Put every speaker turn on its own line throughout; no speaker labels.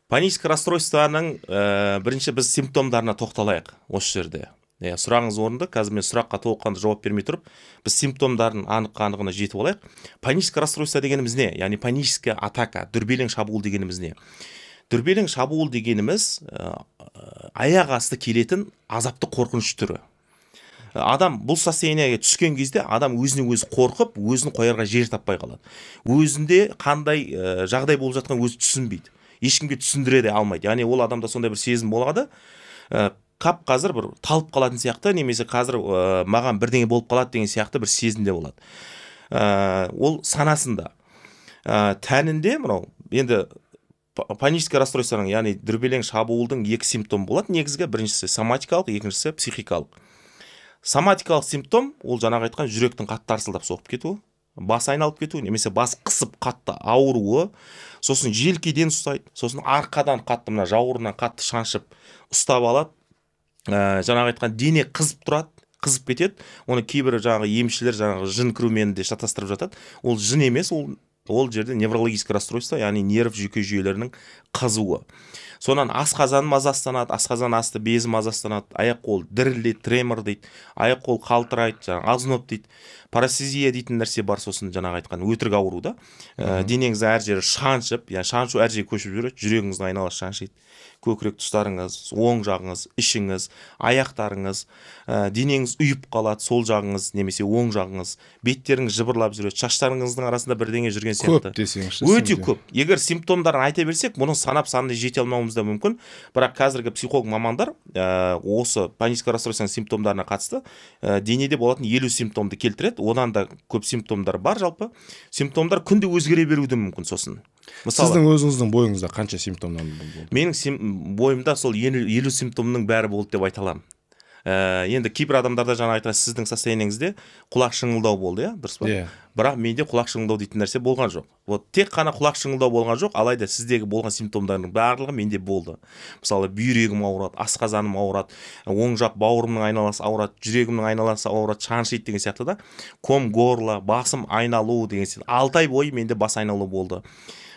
Панический расстройствоның бірінші біз симптомдарына тоқталайық осы жерде. Сұрағыңыз орынды, қазір мен сұраққа толыққанды жауап бермей тұрып, біз симптомдарын анық-қанығына жетіп алайық. Панический расстройство дегеніміз не? Яғни паническая атака, дүрбелең шабуыл дегеніміз не? Дүрбелең шабуыл дегеніміз аяқ асты келетін азапты қорқыныш түрі. Адам бұл состояниеге түскен кезде адам өзіне өзі қорқып, өзін қоярға жер таппай қалады. Өзінде қандай жағдай болып жатқан өзі түсінбейді. Ешкімге түсіндіре де алмайды. Яғни ол адамда сондай бір сезім болады. Қап қазір бір талып қалатын сияқты, немесе қазір маған бірдеңе болып қалады деген сияқты бір сезімде болады. Ол санасында. Тәнінде мынау енді панический расстройствоның, яғни дүрбелең шабуылдың екі симптом болады. Негізгі біріншісі соматикалық, екіншісі психикалық. Соматикалық симптом ол жаңағы айтқан жүректің қатты тарсылдап соғып кетуі, бас айналып кетуі, немесе бас қысып қатты ауруы, сосын желкеден ұстайды, сосын арқадан қатты мына жауырыннан қатты шаншып ұстап алады. Жаңағы айтқан дене қызып тұрады, қызып кетеді. Оны кейбір жаңағы емшілер жаңағы жын кірумен де шатастырып жатады. Ол жын емес, ол жерде неврологический расстройство, яғни нерв жүйке жүйелерінің қызуы. Сонан асқазан мазасызданады, асқазан асты безі мазасызданады, аяқ қол дірілдейді, тремор дейді, аяқ қол қалтырайды, жаңағы озноб дейді. Парасезия дейтін нәрсе бар, сосын жаңағы айтқан өтірік ауру да. Денеңіз әр жері шаншып, яғни шаншу әр жерге көшіп жүреді, жүрегіңіздің айналасы шаншиды. Көкірек тұстарыңыз, оң жағыңыз, ішіңіз, аяқтарыңыз, денеңіз ұйып қалады, сол жағыңыз немесе оң жағыңыз, беттеріңіз жыбырлап жүреді, шаштарыңыздың арасында бірдеңе жүрген сияқты.
Көп десеңізші.
Өте көп. Егер симптомдарын айта берсек, мұның санап санды жете алмауымыз да мүмкін. Бірақ қазіргі психолог мамандар осы панический расстройствоның симптомдарына қатысты денеде болатын 50 симптомды келтіреді. Одан да көп симптомдар бар жалпы. Симптомдар күнде өзгере беруі мүмкін сосын.
Сіздің өзіңіздің бойыңызда қанша симптомнан болды?
Менің бойымда сол 50 симптомның бәрі болды деп айта аламын. Енді кейбір адамдарда жаңа айтқан сіздің состояниеңізде құлақ шыңылдау болды, дұрыс па? Бірақ менде құлақ шыңылдау дейтін нәрсе болған жоқ. Вот тек қана құлақ шыңылдау болған жоқ, алайда сіздегі болған симптомдардың барлығы менде болды. Мысалы, бүйрегім ауырады, асқазаным ауырады, оң жақ бауырымның айналасы ауырады, жүрегімнің айналасы ауырады, шаншиды деген сияқты да. Ком горла, басым айналу деген сияқты. 6 ай бойы менде бас айналу болды.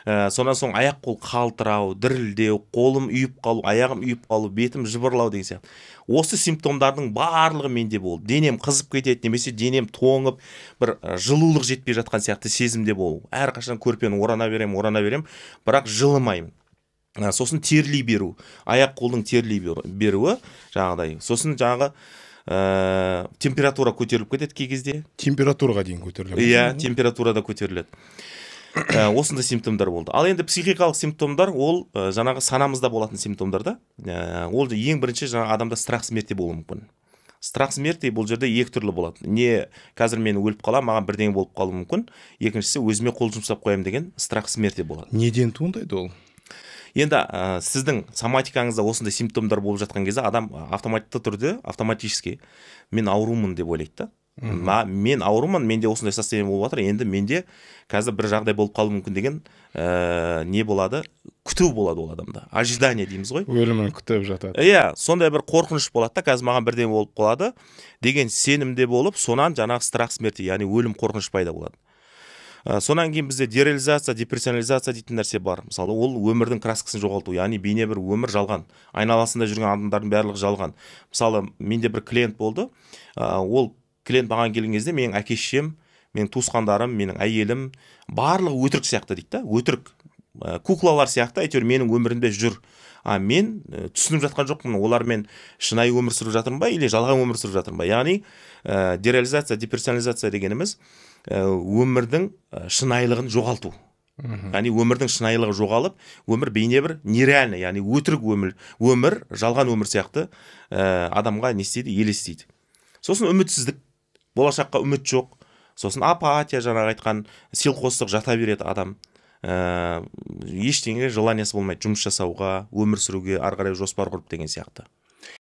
Сонан соң аяқ қол қалтырау, дірілдеу, қолым үйіп қалу, аяғым үйіп қалу, бетім жыбырлау деген сияқты. Осы симптомдардың барлығы менде болды. Денем қызып кетеді, немесе денем тоңып, бір жылулық жетпей жатқан сияқты сезімде болу. Әрқашан көрпені орана берем, бірақ жылымаймын. Сосын терлей беру, аяқ қолдың терлей беруі жаңағыдай. Сосын жаңағы температура көтеріліп кетеді кей кезде.
Температураға дейін көтеріледі.
Иә, температура да көтеріледі. Осындай симптомдар болды. Ал енді психикалық симптомдар ол жаңағы санамызда болатын симптомдар да. Ол ең бірінші жаңағы адамда страх смерти болуы мүмкін. Страх смерти бұл жерде екі түрлі болады. Не қазір мен өліп қалам, маған бірдеңе болып қалуы мүмкін. Екіншісі өзіме қол жұмсап қоям деген страх смерти болады.
Неден туындайды ол?
Енді сіздің соматикаңызда осындай симптомдар болып жатқан кезде адам автоматты түрде, автоматически мен аурумын деп ойлайды да. Мен аурумын, менде осындай состояние болып жатыр, енді менде қазір бір жағдай болып қалуы мүмкін деген не болады? Күту болады ол адамда. Ожидание дейміз ғой.
Өлімін күтіп жатады.
Иә, сондай бір қорқыныш болады да, қазір маған бірдеңе болып қалады деген сенімде болып, сонан жаңағы страх смерти, яғни өлім қорқыныш пайда болады. Сонан кейін бізде дереализация, деперсонализация дейтін нәрсе бар. Мысалы, ол өмірдің краскасын жоғалту, яғни бейне бір өмір жалған. Айналасында жүрген адамдардың барлығы жалған. Мысалы, менде бір клиент болды. Ол клиент маған келген кезде менің әке-шешем, менің туысқандарым, менің әйелім барлығы өтірік сияқты дейді да. Өтірік куклалар сияқты әйтеуір менің өмірімде жүр. Мен түсініп жатқан жоқпын, олармен шынайы өмір сүріп жатырмын ба, или жалған өмір сүріп жатырмын ба? Яғни дереализация, деперсонализация дегеніміз өмірдің шынайылығын жоғалту. Яғни өмірдің шынайылығы жоғалып, өмір бейне бір нереальный, яғни өтірік өмір, жалған өмір сияқты адамға не істейді, елестейді. Сосын үмітсіздік, болашаққа үміт жоқ. Сосын апатия, жаңағы айтқан селқостық жата береді адам. Ештеңеге желаниясы болмайды жұмыс жасауға, өмір сүруге, ары қарай жоспар құрып деген сияқты.